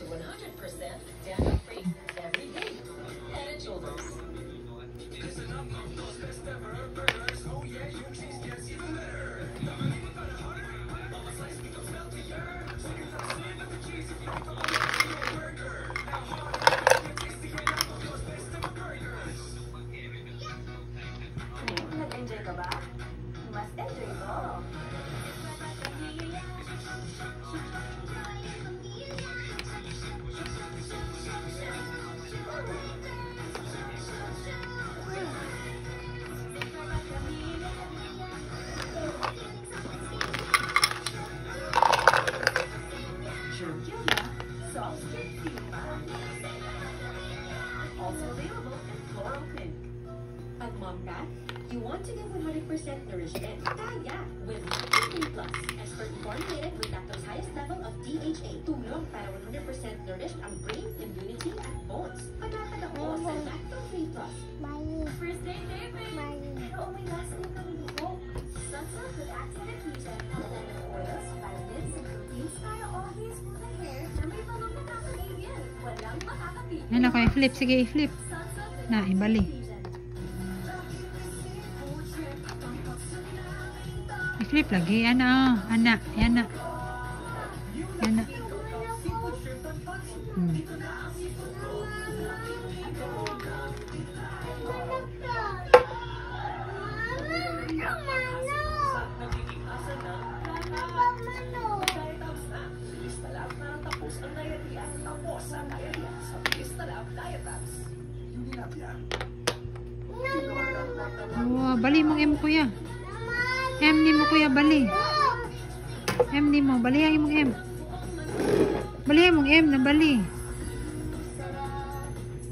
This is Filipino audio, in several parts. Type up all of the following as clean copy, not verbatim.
100% damage-free every day. Head and Shoulders. Nag-enjoy ka ba? Mas enjoy ko. Also available in floral pink. At Momcat, you want to get 100% nourishment. Kaya with Lacto3 Plus, expert formulated with Lacto's highest level of DHA. Tulong para 100% nourished ang brain, immunity, at bones. Panatag ako sa Lacto3 Plus. First day, David! Pero may last name ng buko. Sunsilk with active adhesion, organic oils, vitamins, and proteins para always for the hair na may bagong nakakagigil. Walang makakapigil. Yan ako, i-flip. Sige, i-flip. Na, ibali. I-flip lagi. Yan na, anak. Yan na. Yan na. Oh, bali mong M kuya. M ni mo kuya, bali. M ni mo, bali ang imong M. Bali ang imong M na bali.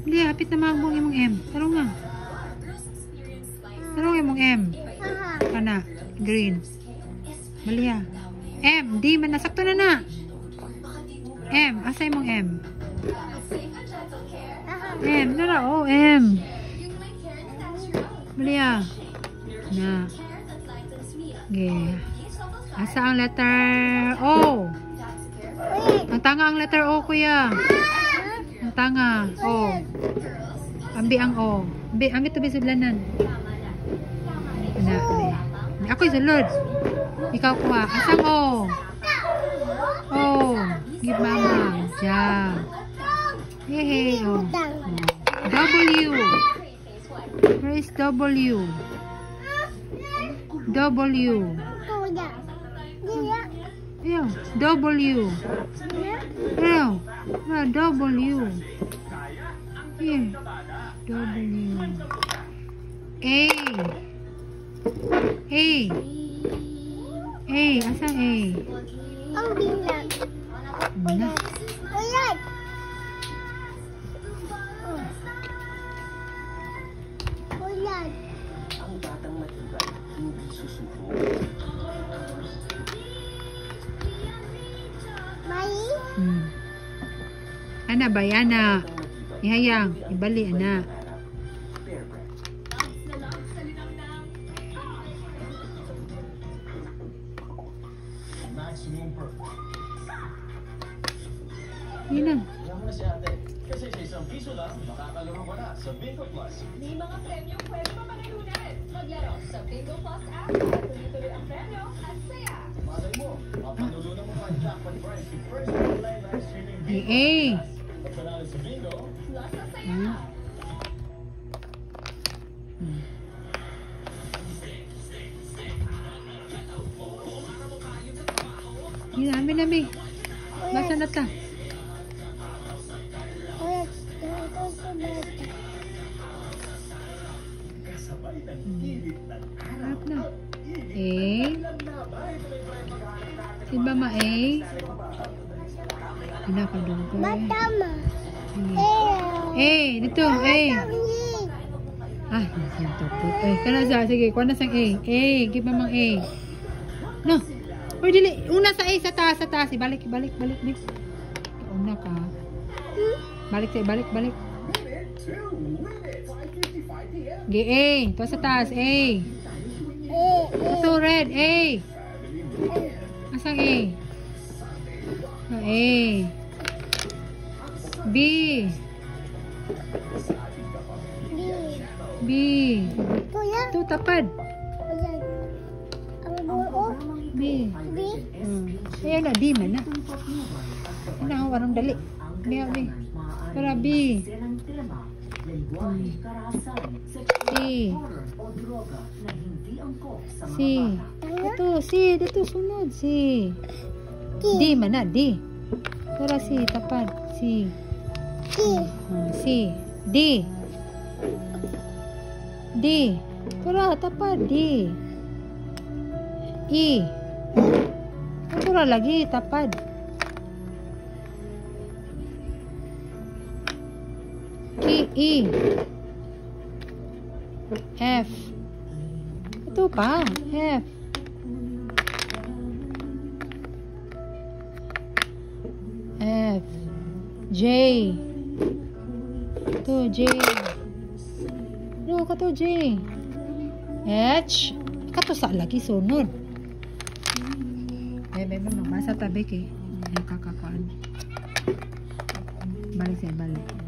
Bali, hapit na magbong imong M. Tarong nga. Tarong imong M. Kana, green. Bali ha. M, di man nasakto na na. M, asa imong M? M, nara, oh, M. Bali ha. Na. Okay. Asa ang letter O? Ang tanga ang letter O, kuya. Ang tanga. O. Ambi ang O. Ambi ito bisudlanan. Ako'y sulod. Ikaw kuha. Asang O? O. Give mama. Ja. Hey, O. W. Where is W? W. Ayaw. W. Ayaw. W. Here. W. A. A. A. Asang A? Ang bilang. Ano? Ulat. Ulat. Ang batang matibay, hindi susuko. Mai? Ana ba? Ana. Ihayang. Ibali, ana. Yun na. Kasi sa isang piso lang, makakalaro ka na sa Bingo Plus. May mga premyo pwede mapanalunan. Maglaro sa Bingo Plus app at tuloy-tuloy ang premyo at saya. Malay mo, mapanulunan mo ang jackpot prize sa first online live streaming Bingo A. Plus. Pagpanalo sa Bingo, Plus na saya. Yun, amin. Basa na ta. Ulat. Ito sa bata. kasabay ng init ng Harap na. A. araw. Si Mama A. Pinakadungkol. Matama. A. Dito. A. Ah, nasan to po. Ay, kana sa. Sige, kuha na sang A. A. Give Mamang A. No. Uy, dili. Una sa A. Sa taas. Balik. Una ka. Balik. G. A. To sa taas. A. Ito, red. A. Asang A? A. B. B. Kuya. Ito, tapad. Kuya. Ang buo. B. B. Ayan na, D man na. Ano ang warang dali. B. Para B. C. C. Ito, C. Dito, sunod. C. D man na, D. Para C, tapad. C. C. D. D. Para, tapad. D. E. Para lagi, tapad. E. F. Ito pa. F. F. J. Ito, J. No, kato J. H. Kato sa lagi sunod. Bebe, magbasa tabi kay. Nakakakuan. Balik siya, balik.